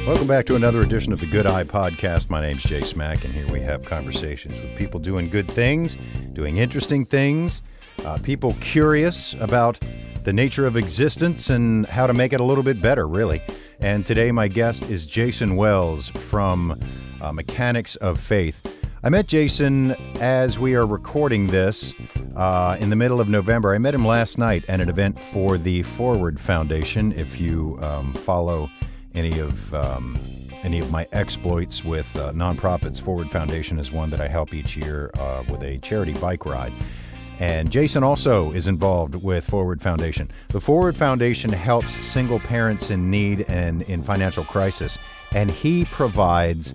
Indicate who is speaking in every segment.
Speaker 1: Welcome back to another edition of the Good Eye Podcast. My name's Jay Smack, and here we have conversations with people doing good things, doing interesting things, people curious about the nature of existence and how to make it a little bit better, really. And today my guest is Jason Wells from Mechanics of Faith. I met Jason as we are recording this in the middle of November. I met him last night at an event for the Forward Foundation. If you follow any of my exploits with nonprofits, Forward Foundation is one that I help each year with a charity bike ride. And Jason also is involved with Forward Foundation. The Forward Foundation helps single parents in need and in financial crisis, and he provides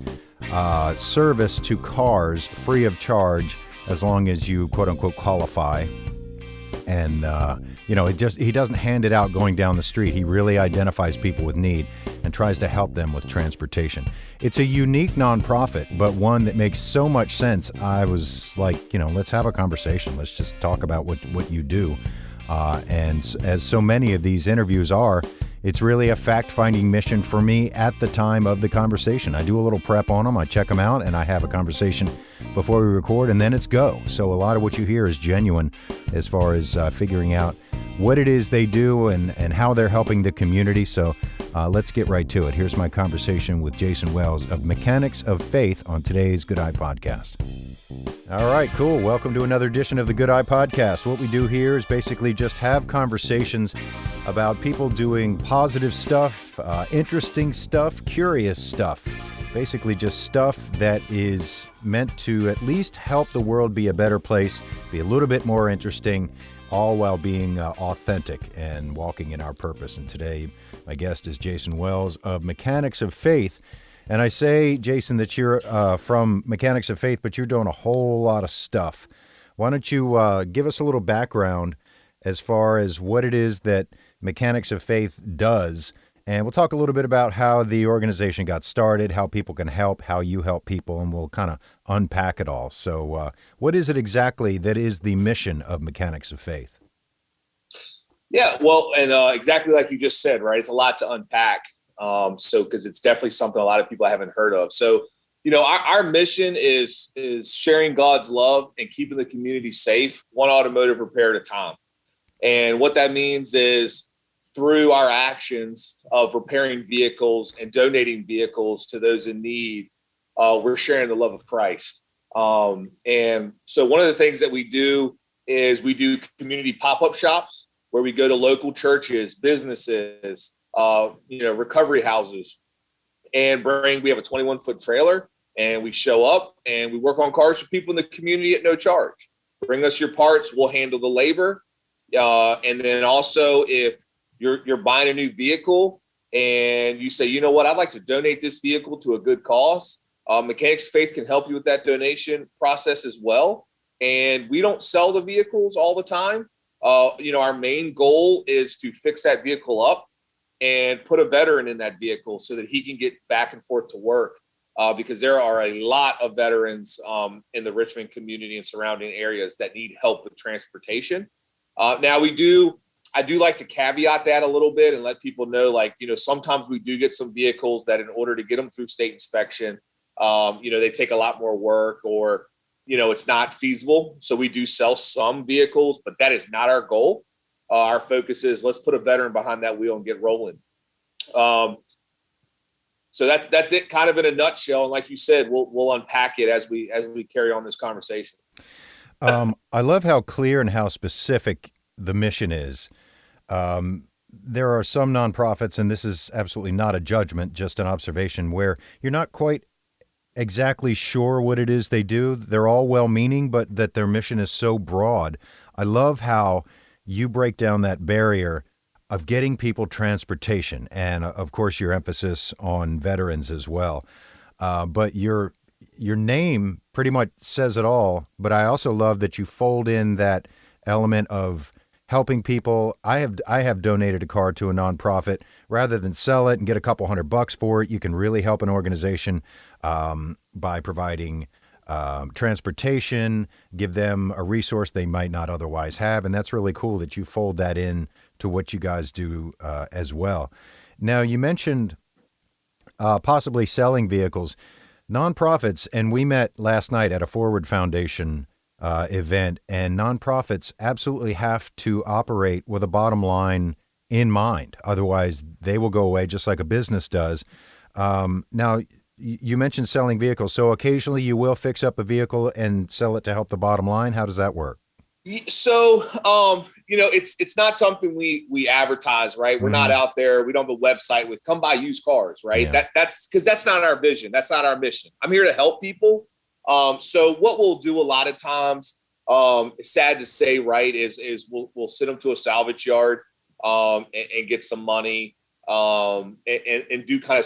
Speaker 1: service to cars free of charge as long as you quote unquote qualify. And he doesn't hand it out going down the street. He really identifies people with need and tries to help them with transportation. It's a unique nonprofit, but one that makes so much sense. I was like, let's have a conversation. Let's just talk about what you do. And as so many of these interviews are, it's really a fact-finding mission for me at the time of the conversation. I do a little prep on them, I check them out, and I have a conversation before we record, and then it's go. So a lot of what you hear is genuine as far as figuring out what it is they do and how they're helping the community. So let's get right to it. Here's my conversation with Jason Wells of Mechanics of Faith on today's Good Eye Podcast. All right, cool. Welcome to another edition of the Good Eye Podcast. What we do here is basically just have conversations about people doing positive stuff, interesting stuff, curious stuff. Basically just stuff that is meant to at least help the world be a better place, be a little bit more interesting, all while being authentic and walking in our purpose. And today, my guest is Jason Wells of Mechanics of Faith. And I say, Jason, that you're from Mechanics of Faith, but you're doing a whole lot of stuff. Why don't you give us a little background as far as what it is that Mechanics of Faith does, and we'll talk a little bit about how the organization got started, how people can help, how you help people, and we'll kind of unpack it all. So what is it exactly that is the mission of Mechanics of Faith?
Speaker 2: Yeah, well, and exactly like you just said, right? It's a lot to unpack. Because it's definitely something a lot of people haven't heard of. So, our mission is sharing God's love and keeping the community safe, one automotive repair at a time. And what that means is through our actions of repairing vehicles and donating vehicles to those in need, we're sharing the love of Christ. And so one of the things that we do is we do community pop-up shops where we go to local churches, businesses, recovery houses, and we have a 21-foot trailer, and we show up and we work on cars for people in the community at no charge. Bring us your parts, we'll handle the labor. And then also if you're buying a new vehicle and you say, you know what, I'd like to donate this vehicle to a good cause, Mechanics of Faith can help you with that donation process as well. And we don't sell the vehicles all the time. Our main goal is to fix that vehicle up and put a veteran in that vehicle so that he can get back and forth to work, because there are a lot of veterans in the Richmond community and surrounding areas that need help with transportation. Now I do like to caveat that a little bit and let people know, sometimes we do get some vehicles that in order to get them through state inspection, they take a lot more work or, it's not feasible. So we do sell some vehicles, but that is not our goal. Our focus is let's put a veteran behind that wheel and get rolling. So that's it kind of in a nutshell. And like you said, we'll unpack it as we carry on this conversation.
Speaker 1: I love how clear and how specific the mission is. There are some nonprofits, and this is absolutely not a judgment, just an observation, where you're not quite exactly sure what it is they do. They're all well-meaning, but that their mission is so broad. I love how you break down that barrier of getting people transportation, and of course your emphasis on veterans as well. But your name pretty much says it all. But I also love that you fold in that element of helping people. I have donated a car to a nonprofit. Rather than sell it and get a couple $100 for it, you can really help an organization by providing transportation, give them a resource they might not otherwise have. And that's really cool that you fold that in to what you guys do as well. Now, you mentioned possibly selling vehicles. Nonprofits, and we met last night at a Forward Foundation event, and nonprofits absolutely have to operate with a bottom line in mind. Otherwise, they will go away just like a business does. Now, you mentioned selling vehicles. So occasionally you will fix up a vehicle and sell it to help the bottom line. How does that work?
Speaker 2: So, it's not something we advertise, right? We're not out there. We don't have a website with come buy used cars, right?
Speaker 1: Yeah.
Speaker 2: That's because that's not our vision. That's not our mission. I'm here to help people. So what we'll do a lot of times, it's sad to say, right, is we'll send them to a salvage yard, and get some money, and do kind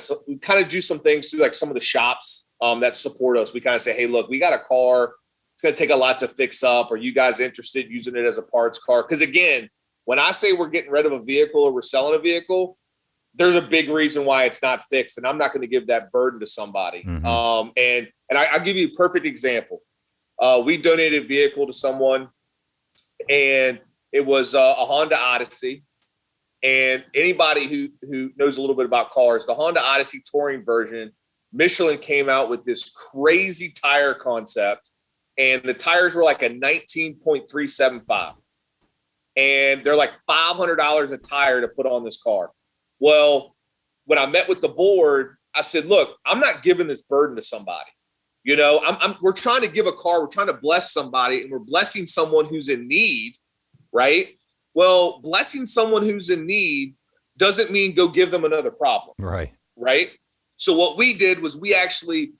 Speaker 2: of do some things through like some of the shops, that support us. We kind of say, hey, look, we got a car. It's going to take a lot to fix up. Are you guys interested in using it as a parts car? Because again, when I say we're getting rid of a vehicle or we're selling a vehicle, there's a big reason why it's not fixed. And I'm not going to give that burden to somebody.
Speaker 1: Mm-hmm.
Speaker 2: And I'll give you a perfect example. We donated a vehicle to someone, and it was a Honda Odyssey. And anybody who knows a little bit about cars, the Honda Odyssey touring version, Michelin came out with this crazy tire concept. And the tires were like a 19.375. And they're like $500 a tire to put on this car. Well, when I met with the board, I said, look, I'm not giving this burden to somebody. We're trying to give a car. We're trying to bless somebody, and we're blessing someone who's in need, right? Well, blessing someone who's in need doesn't mean go give them another problem.
Speaker 1: Right.
Speaker 2: Right. So what we did was we actually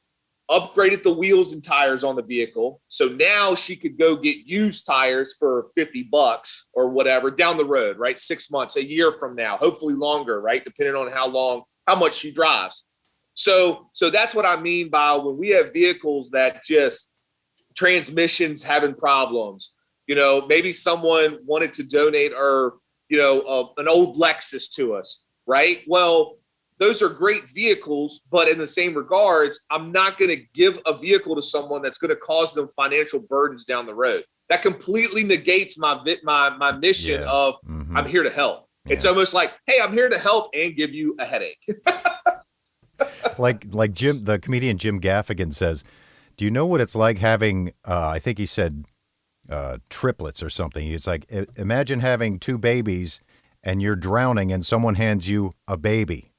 Speaker 2: upgraded the wheels and tires on the vehicle. So now she could go get used tires for $50 or whatever down the road, right? 6 months, a year from now, hopefully longer, right? Depending on how much she drives. So that's what I mean by when we have vehicles that just transmissions having problems, maybe someone wanted to donate an old Lexus to us, right? Well, those are great vehicles, but in the same regards, I'm not going to give a vehicle to someone that's going to cause them financial burdens down the road. That completely negates my mission of I'm here to help. Yeah. It's almost like, hey, I'm here to help and give you a headache.
Speaker 1: like Jim, the comedian Jim Gaffigan says, do you know what it's like having, I think he said triplets or something. It's like, imagine having two babies and you're drowning and someone hands you a baby.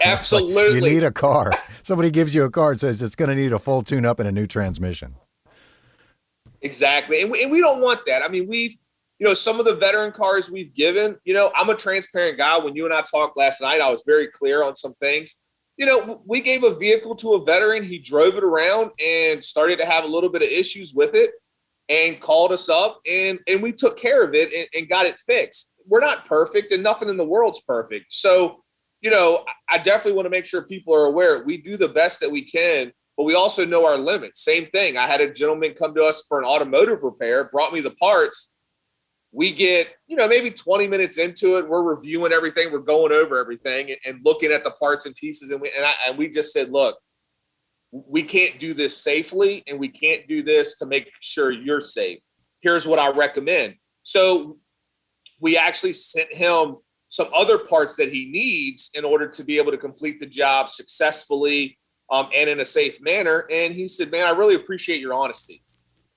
Speaker 2: Absolutely.
Speaker 1: Like you need a car. Somebody gives you a car and says it's going to need a full tune-up and a new transmission.
Speaker 2: Exactly. And we don't want that. I mean, we've, some of the veteran cars we've given, I'm a transparent guy. When you and I talked last night, I was very clear on some things. We gave a vehicle to a veteran. He drove it around and started to have a little bit of issues with it and called us up, and we took care of it and got it fixed. We're not perfect, and nothing in the world's perfect. So, I definitely want to make sure people are aware we do the best that we can, but we also know our limits. Same thing. I had a gentleman come to us for an automotive repair, brought me the parts. We get, maybe 20 minutes into it. We're reviewing everything. We're going over everything and looking at the parts and pieces. And we just said, look, we can't do this safely, and we can't do this to make sure you're safe. Here's what I recommend. So we actually sent him some other parts that he needs in order to be able to complete the job successfully, and in a safe manner. And he said, man, I really appreciate your honesty,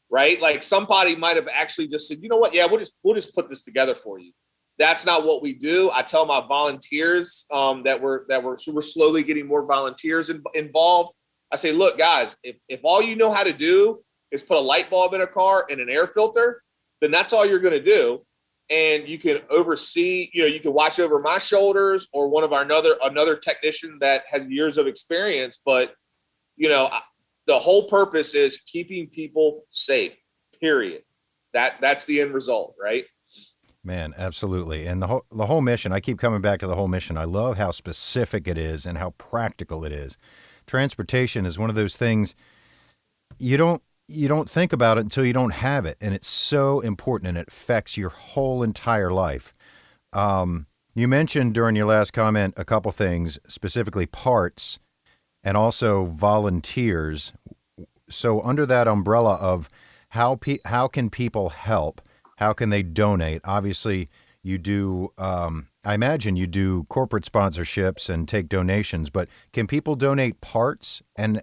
Speaker 2: right? Like somebody might have actually just said, you know what? Yeah, we'll just put this together for you. That's not what we do. I tell my volunteers that we're slowly getting more volunteers involved. I say, look, guys, if all you know how to do is put a light bulb in a car and an air filter, then that's all you're going to do. And you can oversee, you can watch over my shoulders or one of another technician that has years of experience. But, the whole purpose is keeping people safe, period. That's the end result, right?
Speaker 1: Man, absolutely. And the whole mission, I keep coming back to the whole mission. I love how specific it is and how practical it is. Transportation is one of those things you don't think about it until you don't have it. And it's so important, and it affects your whole entire life. You mentioned during your last comment a couple things, specifically parts and also volunteers. So under that umbrella of how can people help? How can they donate? Obviously, you do. I imagine you do corporate sponsorships and take donations, but can people donate parts? And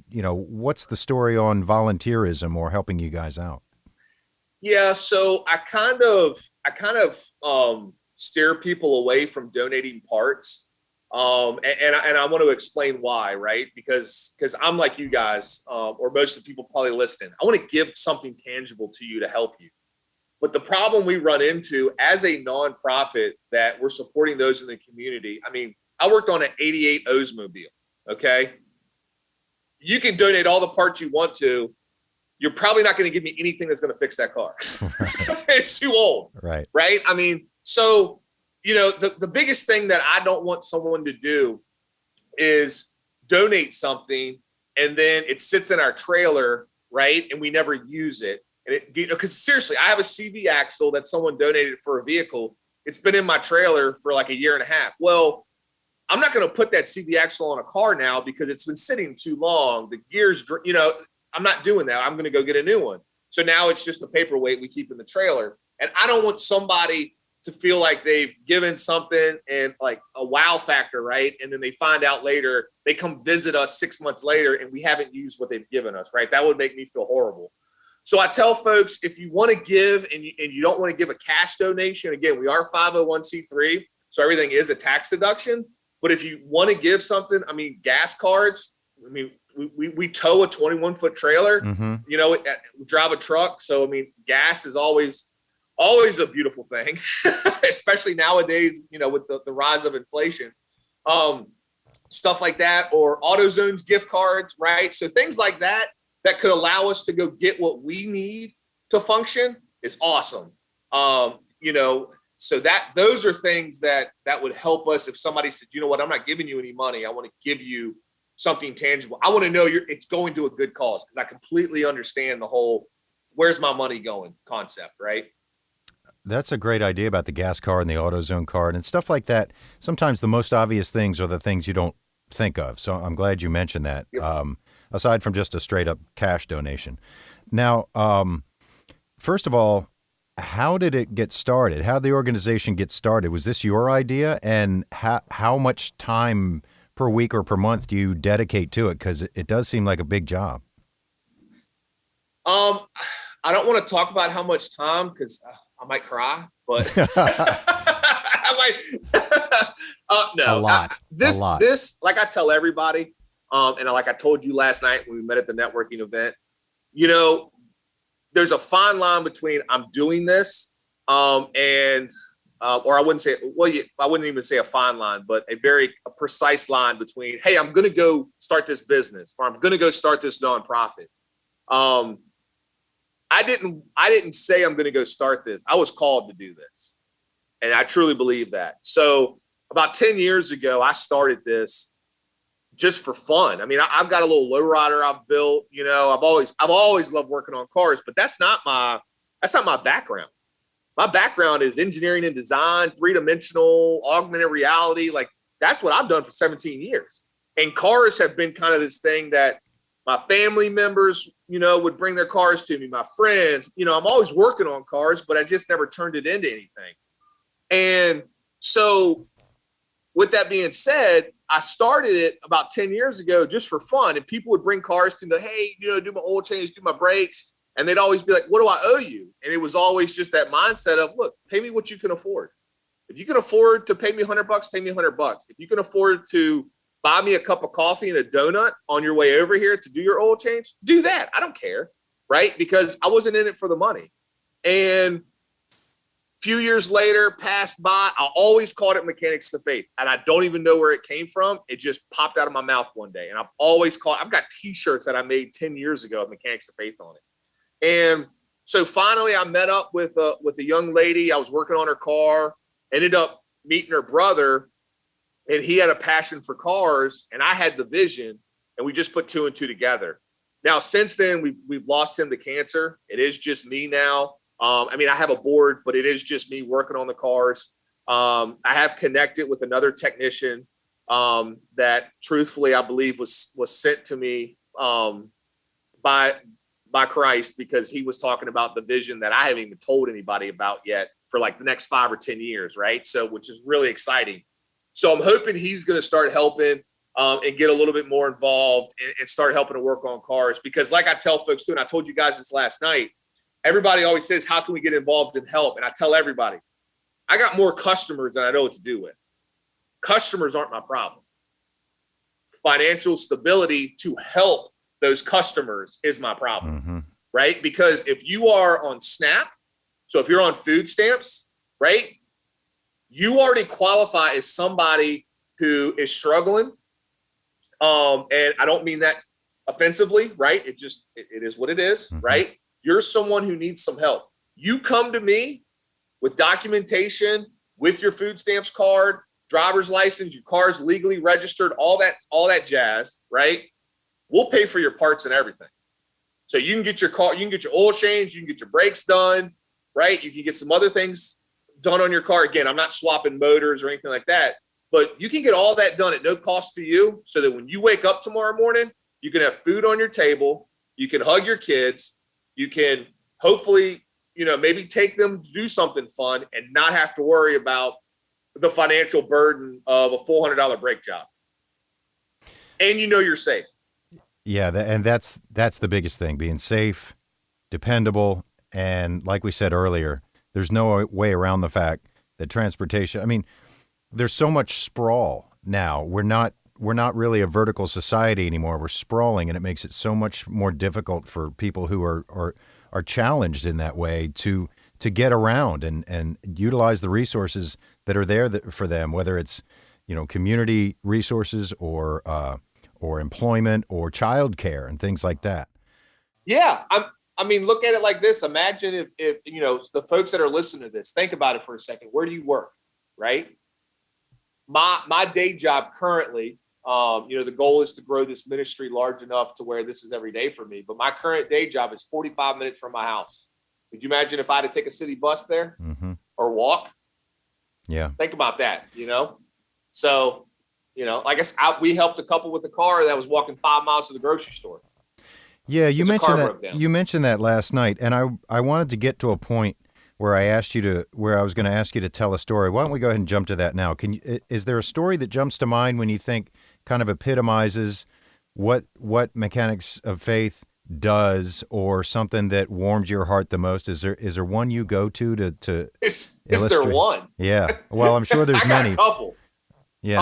Speaker 1: what's the story on volunteerism or helping you guys out?
Speaker 2: Yeah, so I kind of steer people away from donating parts, and I want to explain why, right? Because I'm like you guys, or most of the people probably listening. I want to give something tangible to you to help you. But the problem we run into as a nonprofit that we're supporting those in the community. I mean, I worked on an '88 Oldsmobile. Okay, you can donate all the parts you want to. You're probably not going to give me anything that's going to fix that car. It's too old.
Speaker 1: Right.
Speaker 2: Right. I mean, so, the biggest thing that I don't want someone to do is donate something and then it sits in our trailer, right? And we never use it. And because seriously, I have a CV axle that someone donated for a vehicle. It's been in my trailer for like a year and a half. Well, I'm not going to put that CV axle on a car now because it's been sitting too long. The gears, I'm not doing that. I'm going to go get a new one. So now it's just a paperweight we keep in the trailer. And I don't want somebody to feel like they've given something and like a wow factor, right? And then they find out later, they come visit us 6 months later and we haven't used what they've given us, right? That would make me feel horrible. So I tell folks, if you want to give and you don't want to give a cash donation, again, we are 501c3, so everything is a tax deduction. But if you want to give something, I mean, gas cards, I mean, we tow a 21-foot trailer,
Speaker 1: Mm-hmm.
Speaker 2: We drive a truck. So, I mean, gas is always a beautiful thing, especially nowadays, with the rise of inflation, stuff like that, or AutoZone's gift cards, right? So things like that could allow us to go get what we need to function is awesome. So those are things that would help us if somebody said, you know what, I'm not giving you any money. I want to give you something tangible. I want to know it's going to a good cause because I completely understand the whole where's my money going concept, right?
Speaker 1: That's a great idea about the gas card and the AutoZone card and stuff like that. Sometimes the most obvious things are the things you don't think of. So I'm glad you mentioned that.
Speaker 2: Yep.
Speaker 1: Aside from just a straight up cash donation. Now, first of all, how did it get started? How did the organization get started? Was this your idea? And how much time per week or per month do you dedicate to it? Because it does seem like a big job.
Speaker 2: I don't want to talk about how much time because I might cry, but I might. No,
Speaker 1: A lot.
Speaker 2: This, like I tell everybody, and like I told you last night when we met at the networking event, there's a fine line between I'm doing this, and or I wouldn't say, I wouldn't even say a fine line, but a precise line between, hey, I'm going to go start this business, or I'm going to go start this nonprofit. I didn't say I'm going to go start this. I was called to do this. And I truly believe that. So about 10 years ago, I started this just for fun. I mean, I've got a little lowrider I've built, I've always loved working on cars, but that's not my background. My background is engineering and design, 3-dimensional, augmented reality. Like that's what I've done for 17 years. And cars have been kind of this thing that my family members, would bring their cars to me, my friends, I'm always working on cars, but I just never turned it into anything. And so with that being said, I started it about 10 years ago just for fun. And people would bring cars to me, hey, do my oil change, do my brakes. And they'd always be like, what do I owe you? And it was always just that mindset of, look, pay me what you can afford. If you can afford to pay me $100, pay me $100. If you can afford to buy me a cup of coffee and a donut on your way over here to do your oil change, do that. I don't care, right? Because I wasn't in it for the money. And a few years later, passed by, I always called it Mechanics of Faith. And I don't even know where it came from. It just popped out of my mouth one day. And I've got t-shirts that I made 10 years ago of Mechanics of Faith on it. And so finally I met up with a young lady. I was working on her car, ended up meeting her brother, and he had a passion for cars and I had the vision, and we just put 2 and 2 together. Now, since then, we've lost him to cancer. It is just me now. I have a board, but it is just me working on the cars. I have connected with another technician that truthfully, I believe was sent to me by Christ, because he was talking about the vision that I haven't even told anybody about yet for like the next 5 or 10 years, right? So, which is really exciting. So I'm hoping he's going to start helping and get a little bit more involved and start helping to work on cars. Because like I tell folks too, and I told you guys this last night, everybody always says, how can we get involved and help? And I tell everybody, I got more customers than I know what to do with. Customers aren't my problem. Financial stability to help those customers is my problem, right? Because if you are on SNAP, so if you're on food stamps, right, you already qualify as somebody who is struggling. And I don't mean that offensively, right? It is what it is, right? You're someone who needs some help. You come to me with documentation, with your food stamps card, driver's license, your car's legally registered, all that jazz, right? We'll pay for your parts and everything. So you can get your car, you can get your oil change, you can get your brakes done, right? You can get some other things done on your car. Again, I'm not swapping motors or anything like that, but you can get all that done at no cost to you, so that when you wake up tomorrow morning, you can have food on your table, you can hug your kids, you can hopefully, maybe take them to do something fun and not have to worry about the financial burden of a $400 brake job. And you're safe.
Speaker 1: Yeah, and that's the biggest thing, being safe, dependable, and like we said earlier, there's no way around the fact that transportation, I mean, there's so much sprawl now. We're not really a vertical society anymore. We're sprawling, and it makes it so much more difficult for people who are challenged in that way to get around and utilize the resources that are there for them, whether it's, community resources or employment or childcare and things like that.
Speaker 2: Yeah. I mean, look at it like this. Imagine if the folks that are listening to this, think about it for a second. Where do you work? Right? My day job currently, the goal is to grow this ministry large enough to where this is every day for me. But my current day job is 45 minutes from my house. Could you imagine if I had to take a city bus there or walk?
Speaker 1: Yeah.
Speaker 2: Think about that, So, like we helped a couple with a car that was walking 5 miles to the grocery store.
Speaker 1: Yeah, you mentioned that last night, and I wanted to get to a point where I was going to ask you to tell a story. Why don't we go ahead and jump to that now? Is there a story that jumps to mind when you think kind of epitomizes what Mechanics of Faith does, or something that warmed your heart the most? Is there one you go to
Speaker 2: Is
Speaker 1: illustrate?
Speaker 2: there one?
Speaker 1: Yeah. Well, I'm sure there's
Speaker 2: I got
Speaker 1: many.
Speaker 2: a couple.
Speaker 1: Yeah.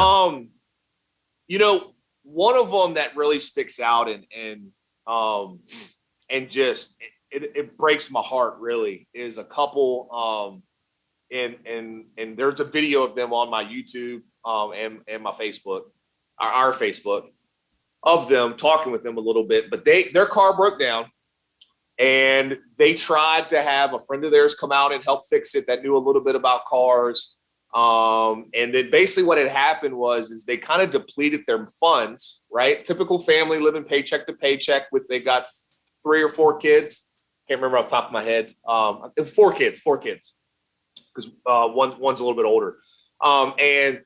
Speaker 2: One of them that really sticks out and just it breaks my heart really is a couple and there's a video of them on my YouTube and my Facebook, our Facebook, of them talking with them a little bit. But their car broke down, and they tried to have a friend of theirs come out and help fix it that knew a little bit about cars. And then basically what had happened is they kind of depleted their funds, right? Typical family living paycheck to paycheck they got 3 or 4 kids. Can't remember off the top of my head. 4 kids, because one's a little bit older. And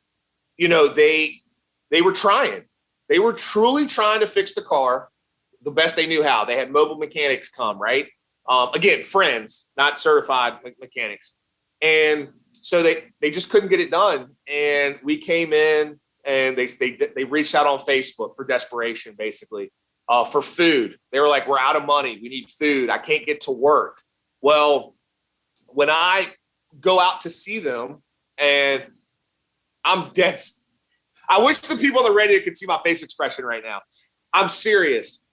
Speaker 2: they were trying. They were truly trying to fix the car the best they knew how. They had mobile mechanics come, right? Again, friends, not certified mechanics. And so they just couldn't get it done. And we came in, and they reached out on Facebook for desperation, basically, for food. They were like, we're out of money. We need food. I can't get to work. Well, when I go out to see them, and I'm dead. I wish the people on the radio could see my face expression right now. I'm serious.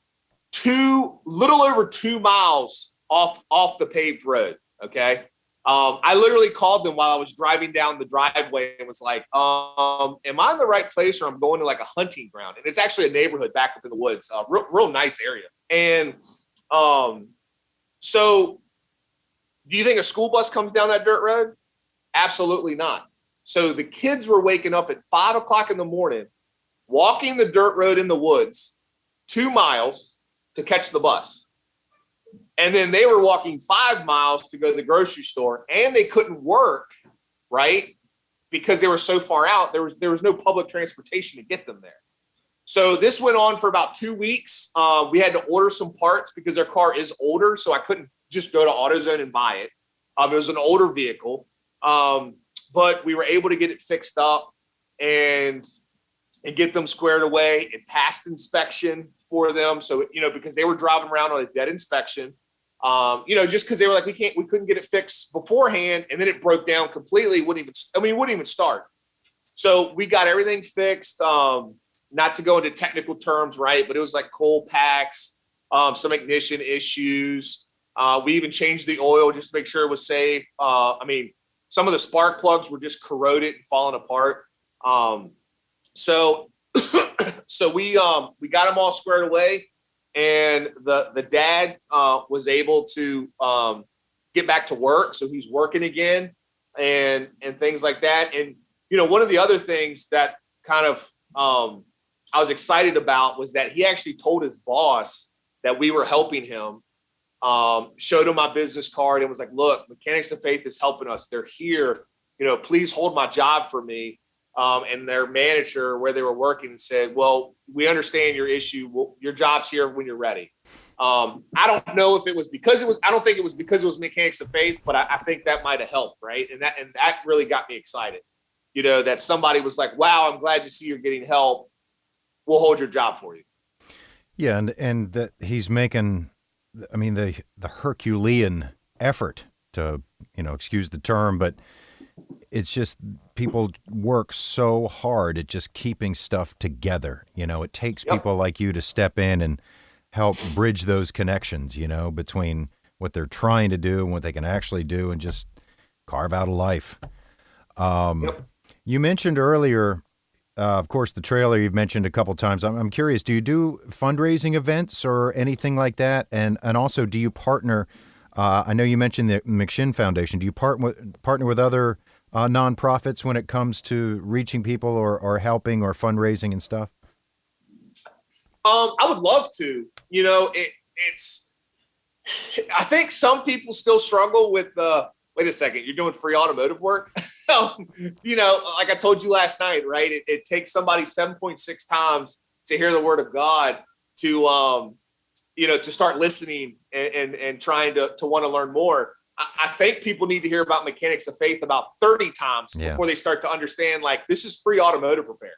Speaker 2: Little over 2 miles off the paved road. Okay. I literally called them while I was driving down the driveway and was like, am I in the right place, or I'm going to like a hunting ground? And it's actually a neighborhood back up in the woods, real nice area. And so do you think a school bus comes down that dirt road? Absolutely not. So the kids were waking up at 5 o'clock in the morning, walking the dirt road in the woods, 2 miles to catch the bus. And then they were walking 5 miles to go to the grocery store, and they couldn't work, right? Because they were so far out, there was no public transportation to get them there. So this went on for about 2 weeks. We had to order some parts because their car is older, so I couldn't just go to AutoZone and buy it. It was an older vehicle, but we were able to get it fixed up and get them squared away. It passed inspection for them. So, because they were driving around on a dead inspection, just because they were like, we couldn't get it fixed beforehand. And then it broke down completely. It wouldn't even start. So we got everything fixed. Not to go into technical terms, right? But it was like cold packs, some ignition issues. We even changed the oil just to make sure it was safe. Some of the spark plugs were just corroded and falling apart. So we got them all squared away, and the dad was able to get back to work. So he's working again and things like that. And, one of the other things that kind of I was excited about was that he actually told his boss that we were helping him, showed him my business card and was like, look, Mechanics of Faith is helping us. They're here. Please hold my job for me. And their manager where they were working said, well, we understand your issue. Your job's here when you're ready. I don't know if it was because I don't think it was because it was Mechanics of Faith, but I think that might've helped. Right. And that really got me excited, that somebody was like, wow, I'm glad to see you're getting help. We'll hold your job for you.
Speaker 1: Yeah. And that he's making, the Herculean effort to, excuse the term, but it's just people work so hard at just keeping stuff together. It takes people like you to step in and help bridge those connections, between what they're trying to do and what they can actually do and just carve out a life. You mentioned earlier, of course, the trailer you've mentioned a couple times. I'm curious, do you do fundraising events or anything like that? And also, do you partner? I know you mentioned the McShin Foundation. Do you partner with other nonprofits when it comes to reaching people or helping or fundraising and stuff?
Speaker 2: I would love to. It's. I think some people still struggle with wait a second, you're doing free automotive work? Like I told you last night, right? It takes somebody 7.6 times to hear the word of God to start listening and trying to want to learn more. I think people need to hear about Mechanics of Faith about 30 times before they start to understand, like, this is free automotive repair.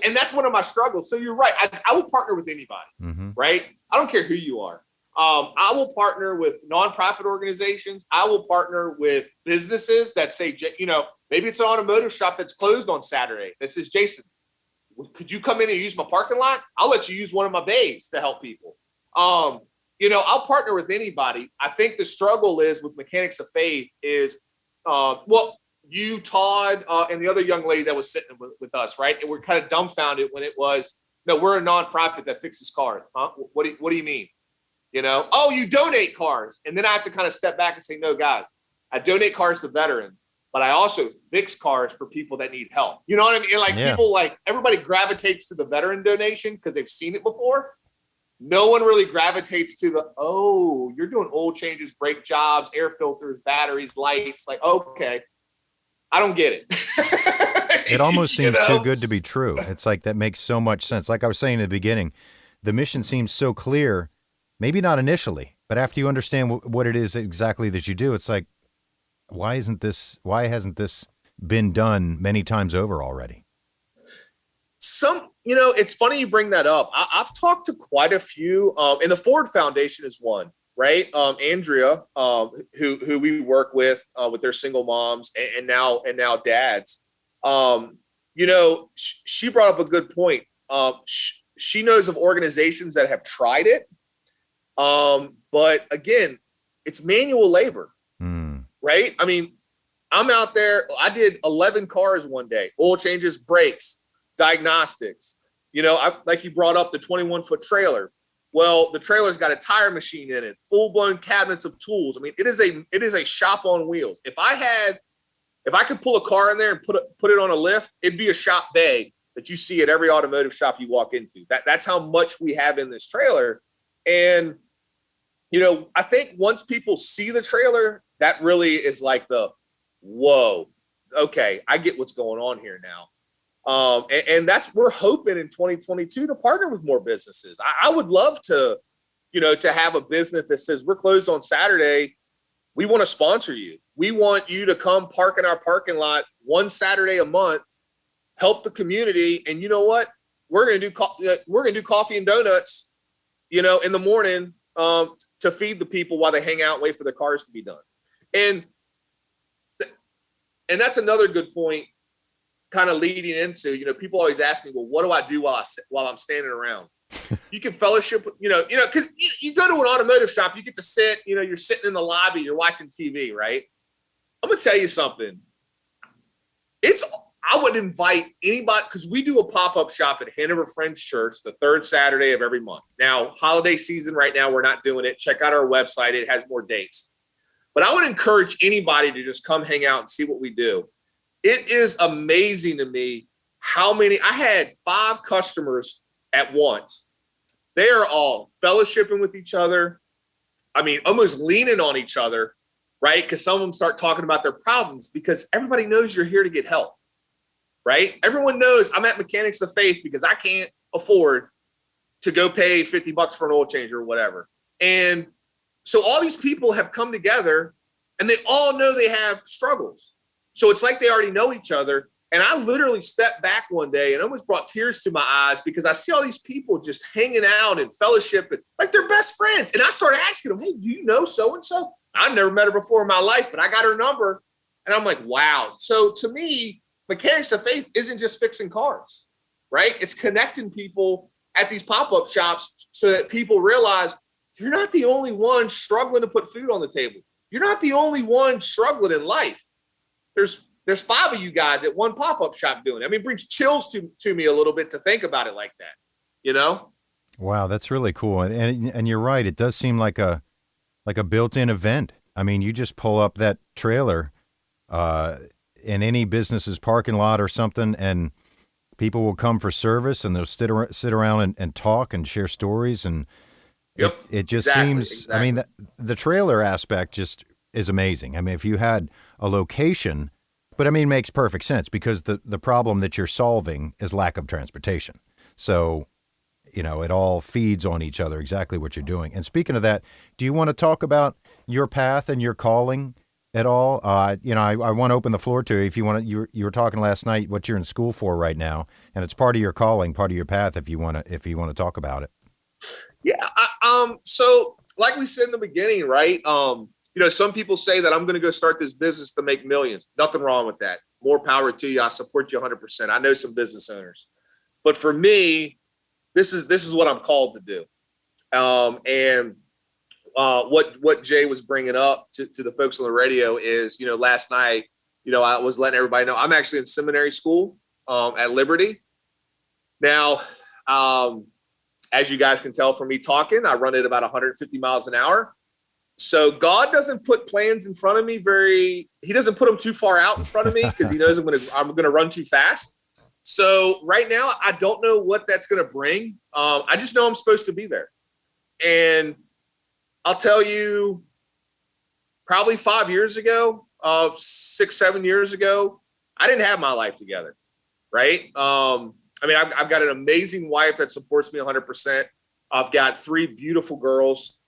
Speaker 2: And that's one of my struggles. So you're right. I will partner with anybody, right? I don't care who you are. I will partner with nonprofit organizations. I will partner with businesses that say, maybe it's an automotive shop that's closed on Saturday. This is Jason. Could you come in and use my parking lot? I'll let you use one of my bays to help people. I'll partner with anybody. I think the struggle is with Mechanics of Faith is, you, Todd, and the other young lady that was sitting with us, right? And we're kind of dumbfounded when it was, no, we're a nonprofit that fixes cars. Huh? What do you mean? Oh, you donate cars. And then I have to kind of step back and say, no, guys, I donate cars to veterans, but I also fix cars for people that need help. You know what I mean? People, everybody gravitates to the veteran donation because they've seen it before. No one really gravitates to you're doing oil changes, brake jobs, air filters, batteries, lights. Like, okay, I don't get it.
Speaker 1: It almost seems too good to be true. It's like, that makes so much sense. Like I was saying in the beginning, the mission seems so clear, maybe not initially, but after you understand what it is exactly that you do, it's like, why hasn't this been done many times over already?
Speaker 2: It's funny you bring that up. I've talked to quite a few, and the Ford Foundation is one, right? Andrea, who we work with their single moms and now dads. She brought up a good point. She knows of organizations that have tried it, but again, it's manual labor, right? I'm out there. I did 11 cars one day, oil changes, brakes, diagnostics. Like you brought up the 21-foot trailer. Well, the trailer's got a tire machine in it, full-blown cabinets of tools. It is a shop on wheels. If I could pull a car in there and put it on a lift, it'd be a shop bay that you see at every automotive shop you walk into. That's how much we have in this trailer. And I think once people see the trailer, that really is like whoa, okay, I get what's going on here now. And that's, we're hoping in 2022 to partner with more businesses. I would love to, to have a business that says we're closed on Saturday. We want to sponsor you. We want you to come park in our parking lot one Saturday a month, help the community. And you know what? We're going to do coffee and donuts, in the morning, to feed the people while they hang out and wait for their cars to be done. And that's another good point, kind of leading into, people always ask me, well, what do I do while I'm standing around? You can fellowship, because you go to an automotive shop, you get to sit, you're sitting in the lobby, you're watching TV, right? I'm going to tell you something. I would invite anybody, because we do a pop-up shop at Hanover Friends Church the third Saturday of every month. Now, holiday season right now, we're not doing it. Check out our website. It has more dates. But I would encourage anybody to just come hang out and see what we do. It is amazing to me I had 5 customers at once. They are all fellowshipping with each other. I mean, almost leaning on each other, right? Because some of them start talking about their problems because everybody knows you're here to get help, right? Everyone knows I'm at Mechanics of Faith because I can't afford to go pay $50 for an oil change or whatever. And so all these people have come together and they all know they have struggles. So it's like they already know each other. And I literally stepped back one day and almost brought tears to my eyes because I see all these people just hanging out and fellowship and like they're best friends. And I started asking them, hey, do you know so-and-so? I've never met her before in my life, but I got her number. And I'm like, wow. So to me, Mechanics of Faith isn't just fixing cars, right? It's connecting people at these pop-up shops so that people realize you're not the only one struggling to put food on the table. You're not the only one struggling in life. There's 5 of you guys at one pop-up shop doing it. I mean, it brings chills to me a little bit to think about it like that,
Speaker 1: Wow, that's really cool. And you're right. It does seem like a built-in event. I mean, you just pull up that trailer in any business's parking lot or something, and people will come for service, and they'll sit around and talk and share stories. And
Speaker 2: yep,
Speaker 1: it just
Speaker 2: exactly.
Speaker 1: seems, I mean, the trailer aspect just is amazing. I mean, if you had a location, but I mean, it makes perfect sense because the problem that you're solving is lack of transportation. So, it all feeds on each other, exactly what you're doing. And speaking of that, do you want to talk about your path and your calling at all? I want to open the floor to you. If you want to, you were talking last night what you're in school for right now, and it's part of your calling, part of your path. If you want to talk about it.
Speaker 2: Yeah. So like we said in the beginning, right? Some people say that I'm going to go start this business to make millions. Nothing wrong with that. More power to you. I support you 100%. I know some business owners, but for me, this is what I'm called to do. What Jay was bringing up to the folks on the radio is, last night, I was letting everybody know I'm actually in seminary school at Liberty. Now, as you guys can tell from me talking, I run at about 150 miles an hour. So God doesn't put plans in front of me he doesn't put them too far out in front of me because he knows I'm going to run too fast. So right now, I don't know what that's going to bring. I just know I'm supposed to be there. And I'll tell you, probably 5 years ago, 6, 7 years ago, I didn't have my life together, right? I've got an amazing wife that supports me 100%. I've got 3 beautiful girls.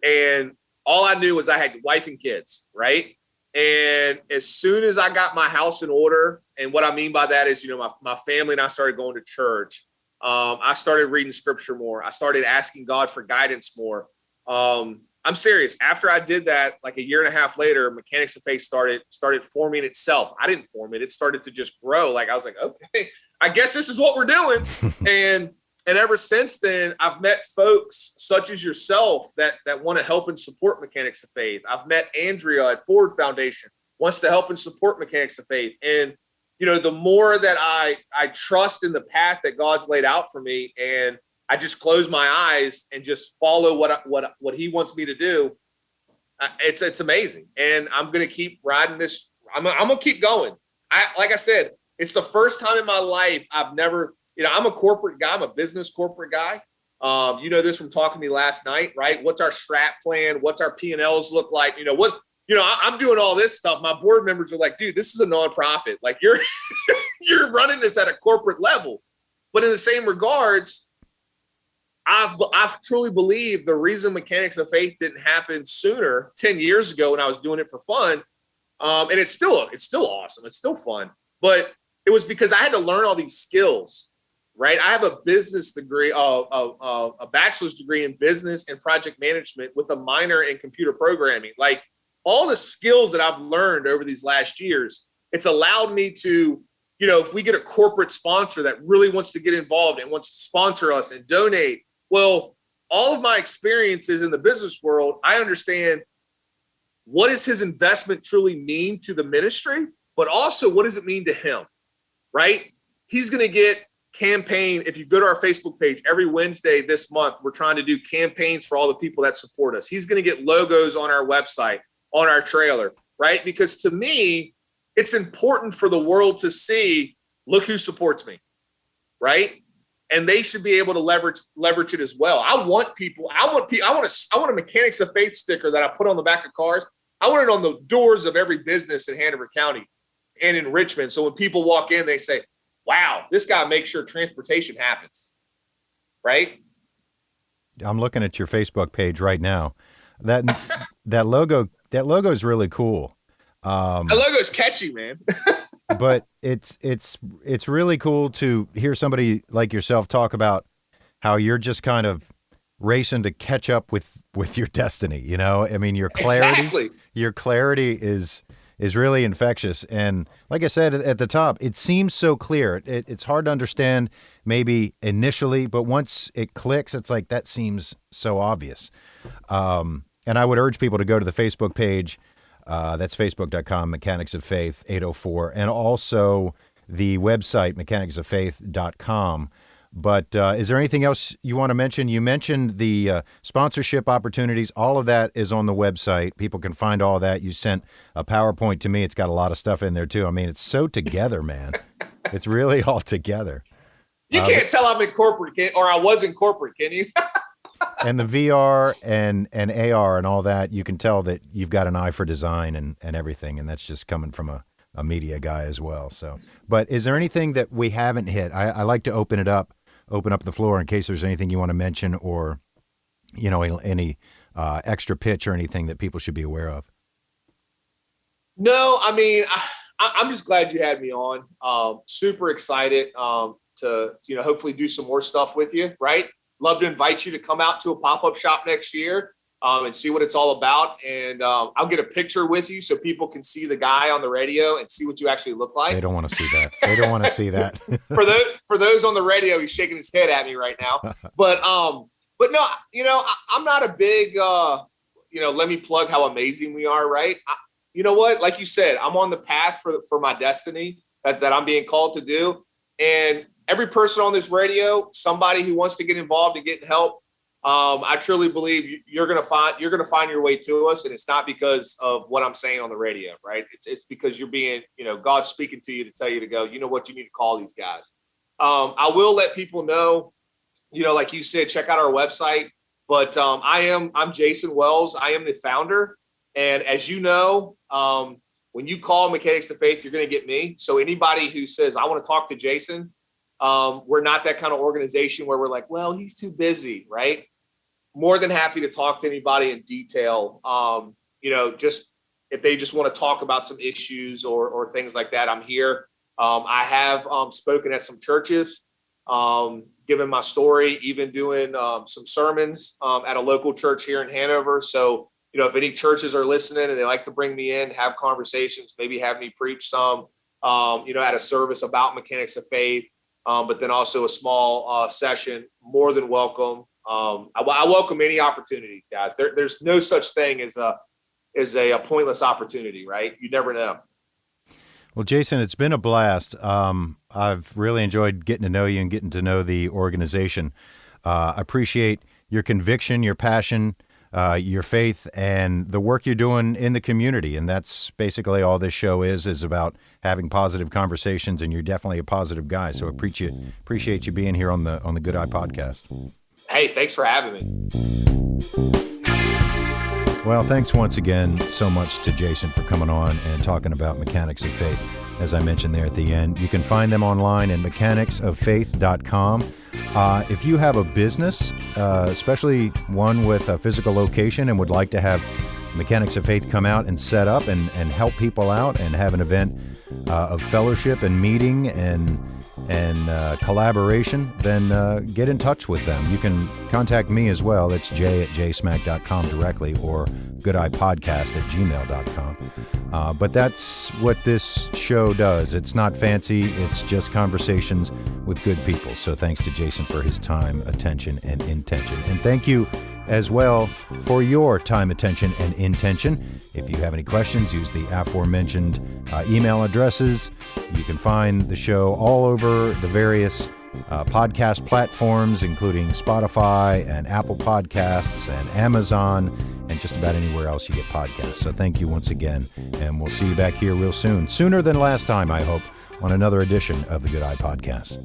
Speaker 2: And all I knew was I had wife and kids, right? And as soon as I got my house in order, and what I mean by that is, my family and I started going to church. I started reading scripture more. I started asking God for guidance more. I'm serious. After I did that, like a year and a half later, Mechanics of Faith started forming itself. I didn't form it. It started to just grow. Like I was like, okay, I guess this is what we're doing. And ever since then, I've met folks such as yourself that want to help and support Mechanics of Faith. I've met Andrea at Ford Foundation, wants to help and support Mechanics of Faith. And, the more that I trust in the path that God's laid out for me, and I just close my eyes and just follow what he wants me to do, it's amazing. And I'm going to keep riding this. I'm going to keep going. Like I said, it's the first time in my life I've never, I'm a corporate guy. I'm a business corporate guy. You know this from talking to me last night, right? What's our strat plan? What's our P&Ls look like? I'm doing all this stuff. My board members are like, dude, this is a nonprofit. Like you're you're running this at a corporate level. But in the same regards, I've truly believed the reason Mechanics of Faith didn't happen sooner, 10 years ago when I was doing it for fun, and it's still awesome. It's still fun. But it was because I had to learn all these skills, right? I have a business degree, a bachelor's degree in business and project management with a minor in computer programming. Like all the skills that I've learned over these last years, it's allowed me to, if we get a corporate sponsor that really wants to get involved and wants to sponsor us and donate, well, all of my experiences in the business world, I understand what does his investment truly mean to the ministry, but also what does it mean to him, right? He's going to get campaign. If you go to our Facebook page, every Wednesday this month, we're trying to do campaigns for all the people that support us. He's going to get logos on our website, on our trailer, right? Because to me, it's important for the world to see, look who supports me, right? And they should be able to leverage it as well. I want a Mechanics of Faith sticker that I put on the back of cars. I want it on the doors of every business in Hanover County and in Richmond. So when people walk in, they say, wow, this guy makes sure transportation happens. Right?
Speaker 1: I'm looking at your Facebook page right now. That logo is really cool.
Speaker 2: The logo is catchy, man.
Speaker 1: But it's really cool to hear somebody like yourself talk about how you're just kind of racing to catch up with your destiny. I mean, your clarity is really infectious. And like I said at the top, it seems so clear. It's hard to understand maybe initially, but once it clicks, it's like that seems so obvious. And I would urge people to go to the Facebook page. That's facebook.com, Mechanics of Faith 804, and also the website, mechanicsoffaith.com. But is there anything else you want to mention? You mentioned the sponsorship opportunities. All of that is on the website. People can find all that. You sent a PowerPoint to me. It's got a lot of stuff in there, too. I mean, it's so together, man. It's really all together.
Speaker 2: You can't tell I'm in corporate, or I was in corporate, can you?
Speaker 1: And the VR and AR and all that, you can tell that you've got an eye for design and everything, and that's just coming from a media guy as well. So, but is there anything that we haven't hit? I like to open up the floor in case there's anything you want to mention or, any extra pitch or anything that people should be aware of.
Speaker 2: No, I mean, I'm just glad you had me on. Super excited to, hopefully do some more stuff with you, right? Love to invite you to come out to a pop-up shop next year and see what it's all about. And I'll get a picture with you so people can see the guy on the radio and see what you actually look like.
Speaker 1: They don't want to see that. They don't want to see that.
Speaker 2: For those on the radio, he's shaking his head at me right now. But no, I'm not a big, let me plug how amazing we are, right? You know what? Like you said, I'm on the path for my destiny that I'm being called to do. And every person on this radio, somebody who wants to get involved and get help, I truly believe you're going to find your way to us. And it's not because of what I'm saying on the radio, right? It's because you're being, God's speaking to you to tell you to go, you know what, you need to call these guys. I will let people know, like you said, check out our website, but I'm Jason Wells. I am the founder. And as you know, when you call Mechanics of Faith, you're going to get me. So anybody who says, I want to talk to Jason, we're not that kind of organization where we're like, well, he's too busy, right? More than happy to talk to anybody in detail. Just if they just want to talk about some issues or things like that, I'm here. I have spoken at some churches, given my story, even doing some sermons at a local church here in Hanover. So, if any churches are listening and they like to bring me in, have conversations, maybe have me preach some, at a service about Mechanics of Faith, but then also a small session, more than welcome. I welcome any opportunities, guys. There's no such thing as a pointless opportunity, right? You never know.
Speaker 1: Well, Jason, it's been a blast. I've really enjoyed getting to know you and getting to know the organization. I appreciate your conviction, your passion, your faith, and the work you're doing in the community. And that's basically all this show is about having positive conversations, and you're definitely a positive guy. So appreciate you being here on the Good Eye podcast.
Speaker 2: Hey, thanks for having me.
Speaker 1: Well, thanks once again so much to Jason for coming on and talking about Mechanics of Faith. As I mentioned there at the end, you can find them online at mechanicsoffaith.com. If you have a business, especially one with a physical location, and would like to have Mechanics of Faith come out and set up and help people out and have an event of fellowship and meeting and collaboration, then get in touch with them. You can contact me as well. It's jay@jsmack.com directly, or goodeyepodcast@gmail.com. But that's what this show does. It's not fancy. It's just conversations with good people. So thanks to Jason for his time, attention, and intention. And thank you as well for your time, attention, and intention. If you have any questions, use the aforementioned email addresses. You can find the show all over the various podcast platforms, including Spotify and Apple Podcasts and Amazon and just about anywhere else you get podcasts. So thank you once again, and we'll see you back here real soon. Sooner than last time, I hope, on another edition of the Good Eye Podcast.